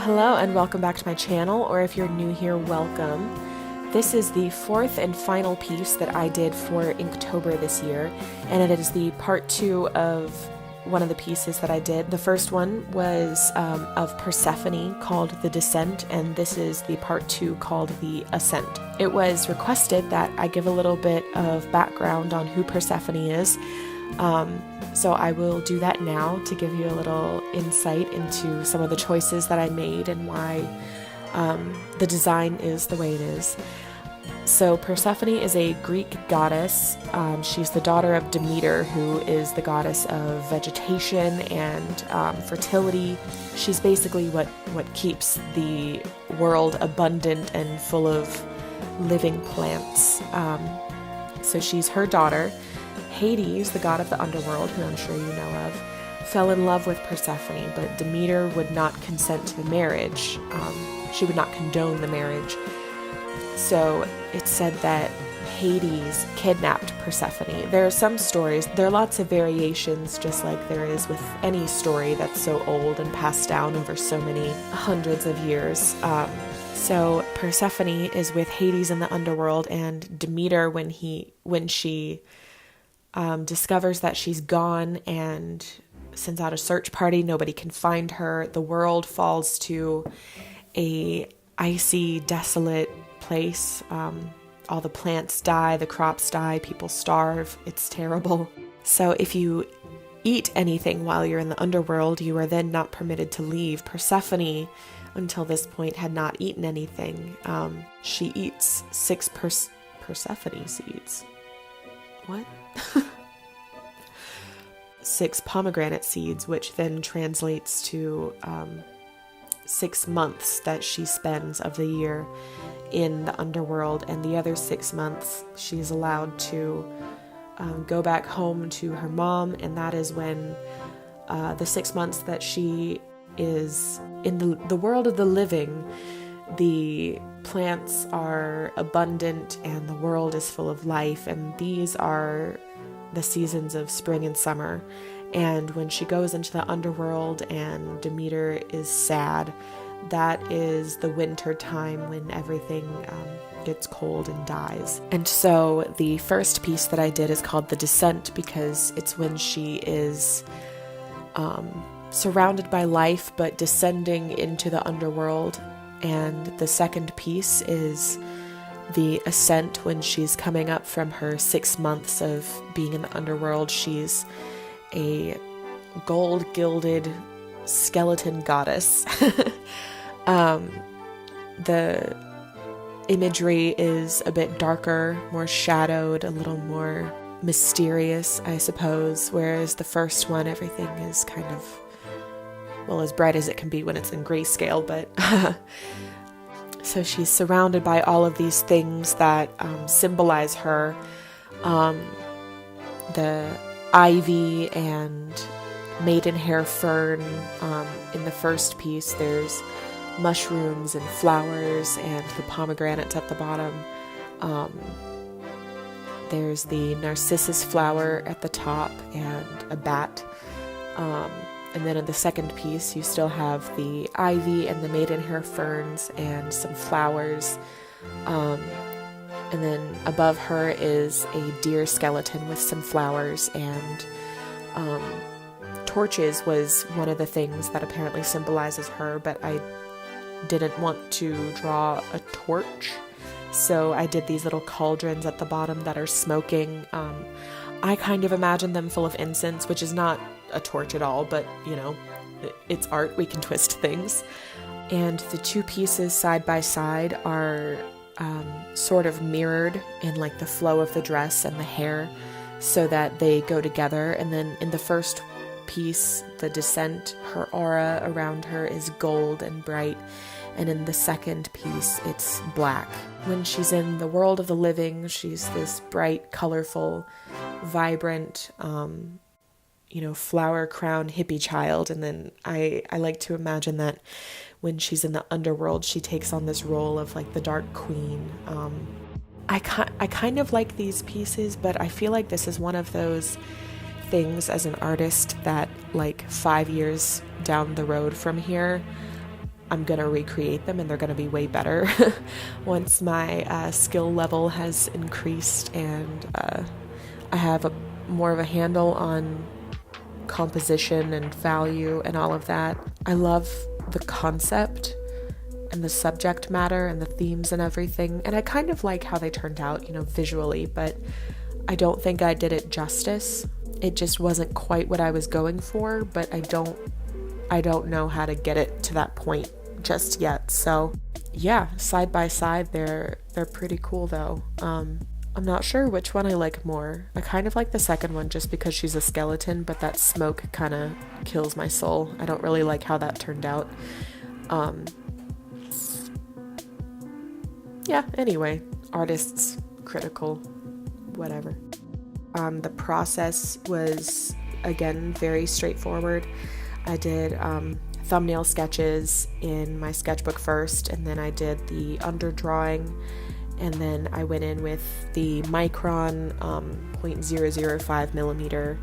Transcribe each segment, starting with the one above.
Hello, and welcome back to my channel, or if you're new here, welcome. This is the fourth and final piece that I did for Inktober this year, and it is the part 2 of one of the pieces that I did. The first one was of Persephone, called the Descent, and this is the part 2 called the Ascent. It was requested that I give a little bit of background on who Persephone is. So I will do that now to give you a little insight into some of the choices that I made and why the design is the way it is. So Persephone is a Greek goddess. She's the daughter of Demeter, who is the goddess of vegetation and fertility. She's basically what keeps the world abundant and full of living plants. So she's her daughter. Hades, the god of the underworld, who I'm sure you know of, fell in love with Persephone, but Demeter would not consent to the marriage. She would not condone the marriage. So it's said that Hades kidnapped Persephone. There are some stories, there are lots of variations, just like there is with any story that's so old and passed down over so many hundreds of years. So Persephone is with Hades in the underworld, and Demeter, when she discovers that she's gone and sends out a search party. Nobody can find her. The world falls to a icy, desolate place. All the plants die, the crops die, people starve. It's terrible. So if you eat anything while you're in the underworld, you are then not permitted to leave. Persephone, until this point, had not eaten anything. She eats 6 Persephone seeds. What? 6 pomegranate seeds, which then translates to 6 months that she spends of the year in the underworld, and the other 6 months she's allowed to go back home to her mom, and that is when the 6 months that she is in the world of the living, the plants are abundant and the world is full of life, and these are the seasons of spring and summer. And when she goes into the underworld and Demeter is sad, that is the winter time when everything gets cold and dies. And so the first piece that I did is called the Descent, because it's when she is surrounded by life but descending into the underworld. And the second piece is the Ascent, when she's coming up from her 6 months of being in the underworld. She's a gold-gilded skeleton goddess. The imagery is a bit darker, more shadowed, a little more mysterious, I suppose, whereas the first one, everything is kind of, well, as bright as it can be when it's in grayscale, but so she's surrounded by all of these things that symbolize her. The ivy and maidenhair fern. In the first piece, there's mushrooms and flowers and the pomegranates at the bottom. There's the narcissus flower at the top and a bat. And then in the second piece, you still have the ivy and the maidenhair ferns and some flowers. And then above her is a deer skeleton with some flowers, and torches was one of the things that apparently symbolizes her, but I didn't want to draw a torch, so I did these little cauldrons at the bottom that are smoking. I kind of imagine them full of incense, which is not a torch at all, but you know, it's art, we can twist things. And the two pieces side by side are sort of mirrored in like the flow of the dress and the hair, so that they go together. And then in the first piece, the Descent, her aura around her is gold and bright, and in the second piece, it's black. When she's in the world of the living, she's this bright, colorful, vibrant, flower crown hippie child. And then I like to imagine that when she's in the underworld, she takes on this role of like the dark queen. I kind of like these pieces, but I feel like this is one of those things as an artist that like 5 years down the road from here, I'm going to recreate them and they're going to be way better once my skill level has increased and I have more of a handle on composition and value and all of that. I love the concept and the subject matter and the themes and everything, and I kind of like how they turned out, visually, but I don't think I did it justice. It just wasn't quite what I was going for, but I don't know how to get it to that point just yet. So yeah, side by side, they're pretty cool though. I'm not sure which one I like more. I kind of like the second one just because she's a skeleton, but that smoke kind of kills my soul. I don't really like how that turned out. Yeah, anyway, artists, critical, whatever. The process was, again, very straightforward. I did thumbnail sketches in my sketchbook first, and then I did the underdrawing, and then I went in with the Micron 0.005 millimeter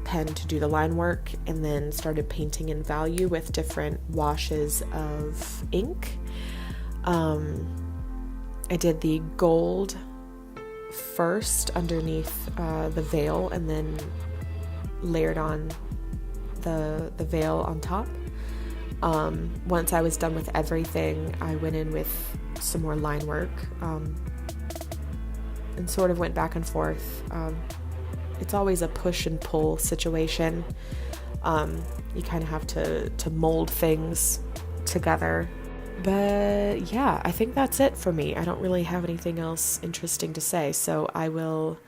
pen to do the line work, and then started painting in value with different washes of ink. I did the gold first underneath the veil, and then layered on the veil on top. Once I was done with everything, I went in with some more line work and sort of went back and forth. It's always a push and pull situation. You kind of have to mold things together. But yeah, I think that's it for me. I don't really have anything else interesting to say, so I will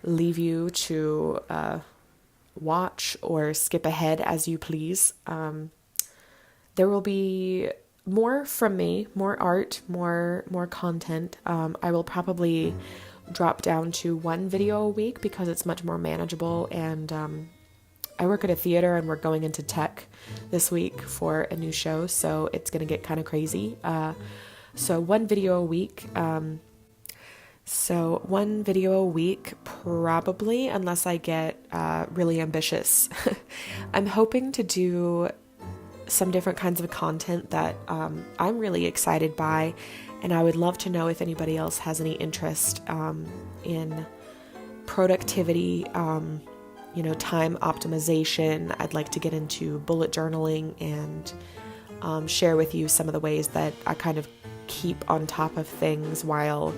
leave you to watch or skip ahead as you please. There will be more from me, more art, more content. I will probably drop down to one video a week because it's much more manageable, and I work at a theater and we're going into tech this week for a new show, so it's going to get kind of crazy. So one video a week. Probably, unless I get really ambitious. I'm hoping to do some different kinds of content that I'm really excited by, and I would love to know if anybody else has any interest in productivity, time optimization. I'd like to get into bullet journaling and share with you some of the ways that I kind of keep on top of things while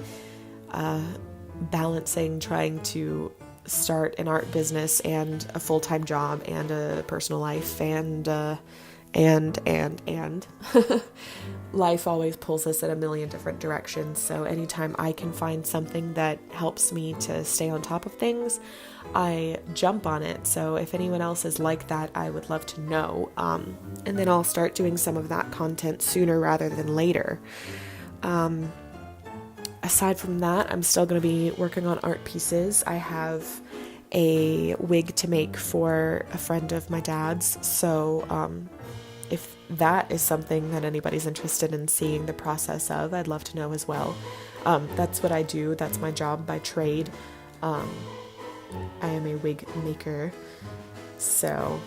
balancing trying to start an art business and a full-time job and a personal life and life always pulls us in a million different directions. So anytime I can find something that helps me to stay on top of things, I jump on it. So if anyone else is like that, I would love to know. And then I'll start doing some of that content sooner rather than later. Aside from that, I'm still going to be working on art pieces. I have a wig to make for a friend of my dad's. So if that is something that anybody's interested in seeing the process of, I'd love to know as well. That's what I do. That's my job by trade. I am a wig maker. So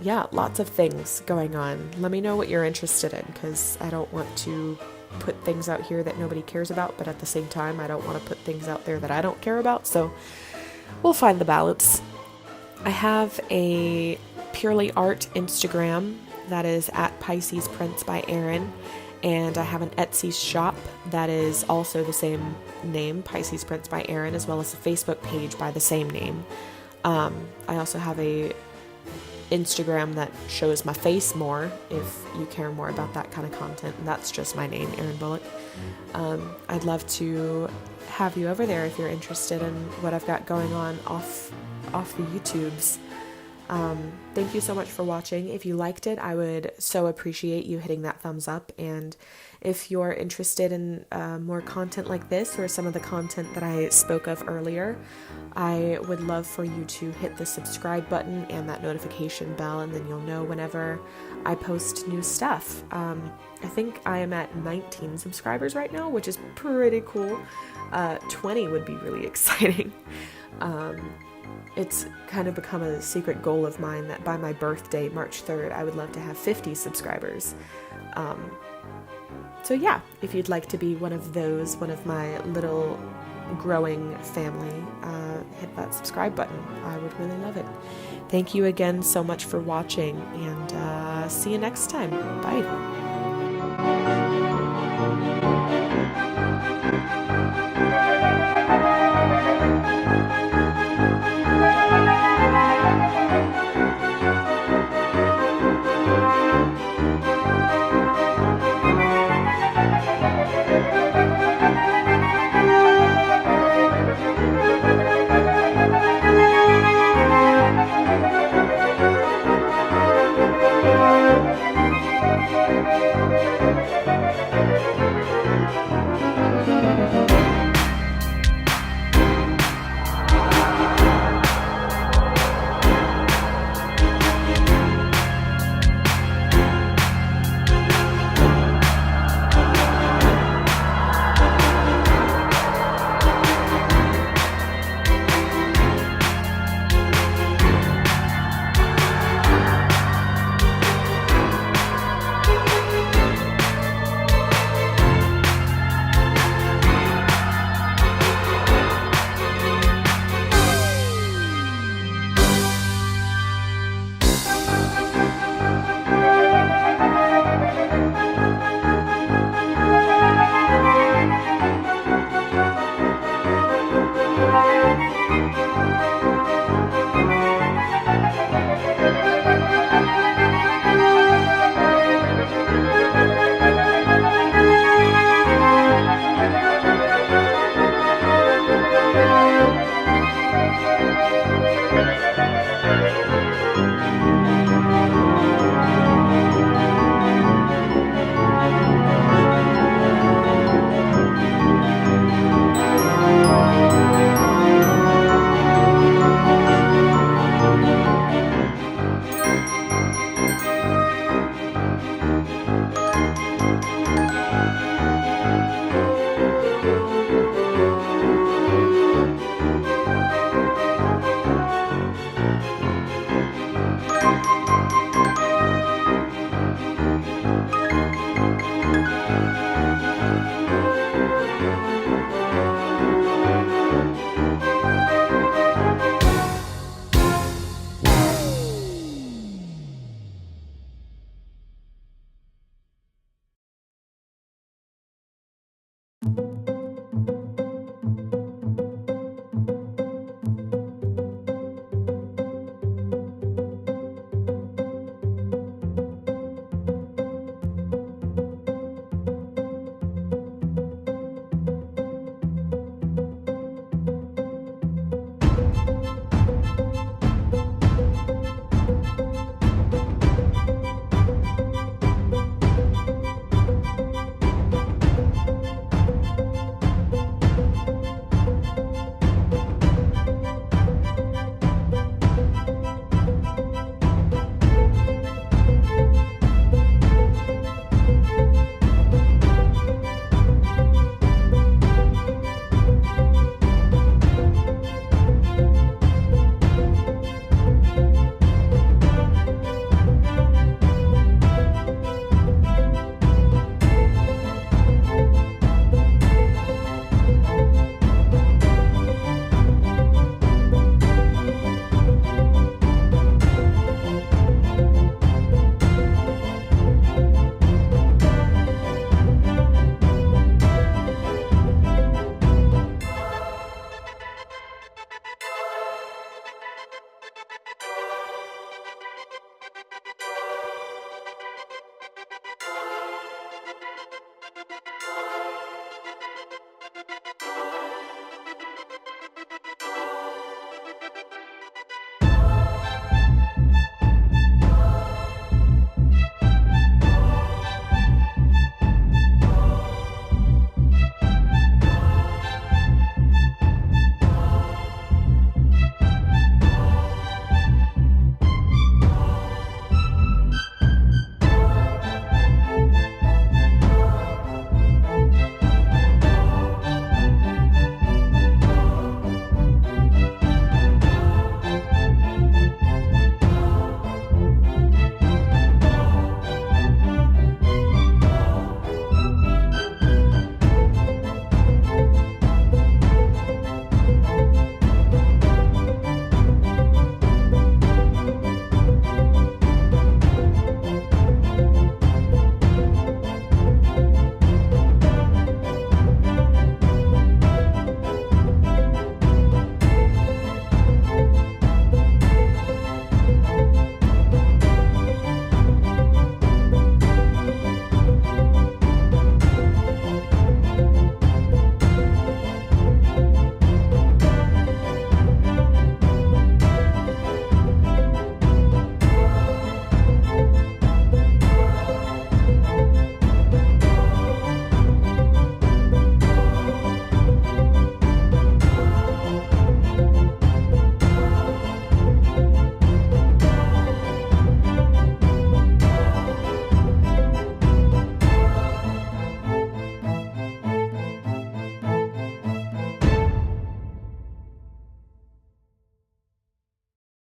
yeah, lots of things going on. Let me know what you're interested in, because I don't want to put things out here that nobody cares about, but at the same time, I don't want to put things out there that I don't care about. So we'll find the balance. I have a purely art Instagram that is at Pisces Prints by Erin, and I have an Etsy shop that is also the same name, Pisces Prints by Erin, as well as a Facebook page by the same name. I also have a Instagram that shows my face more if you care more about that kind of content, and that's just my name, Erin Bullock. I'd love to have you over there if you're interested in what I've got going on off the YouTubes. Thank you so much for watching. If you liked it, I would so appreciate you hitting that thumbs up. And if you're interested in more content like this or some of the content that I spoke of earlier, I would love for you to hit the subscribe button and that notification bell, and then you'll know whenever I post new stuff. I think I am at 19 subscribers right now, which is pretty cool. 20 would be really exciting. It's kind of become a secret goal of mine that by my birthday, March 3rd, I would love to have 50 subscribers. So yeah, if you'd like to be one of those, one of my little growing family, hit that subscribe button. I would really love it. Thank you again so much for watching, and see you next time. Bye.